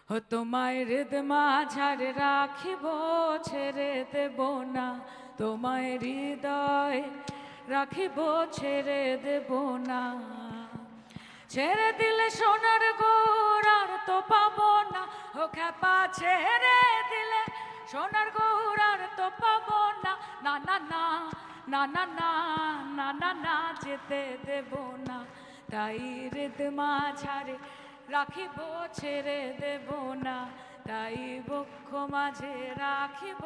ও তোমায় হৃদ মাঝারে রাখিব, ছেড়ে দেব না। তোমায় হৃদয় রাখিব, ছেড়ে দেব না। ছেড়ে দিলে সোনার গৌর আর তো পাবো না। ও খ্যাপা ছেড়ে দিলে সোনার গৌর আর তো পাবো না। না না না না না না না না না, যেতে দেব না। তাই হৃদ মাঝারে রাখিব, ছেড়ে দেব না। তাই বক্ষ মাঝে রাখিব,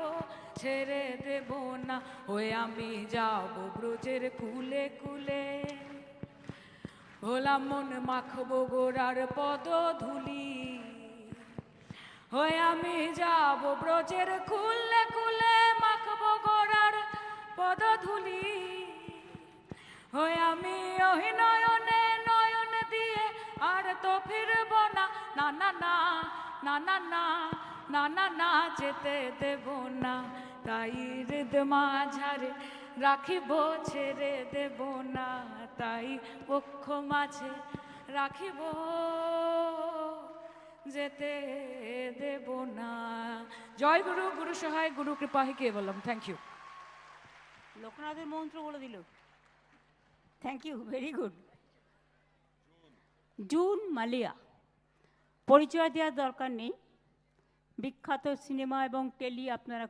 ছেড়ে দেব না। ওই আমি যাব ব্রজের কুলে কুলে, ভোলা মন মাখবো গোরার পদ ধুলি। হয়ে আমি যাব ব্রজের কুলে কুলে, মাখবো গোরার পদ ধুলি। হয়ে আমি ওই নয়নে নয়ন দিয়ে আর তো ফিরব না। না না না না না না না না না, যেতে দেব না। তাই হৃদ মাঝারে রাখিব, ছেড়ে দেব না। তাই বক্ষ মাঝে রাখিব, যেতে দেব না। জয় গুরু, গুরু সহায়, গুরু কৃপা হি কেবলম। Thank you. লোকনাথের মন্ত্র বলে দিল। Thank you, very good. June Malia, পরিচয় দেওয়ার দরকার নেই, বিখ্যাত সিনেমা এবং টেলি আপনারা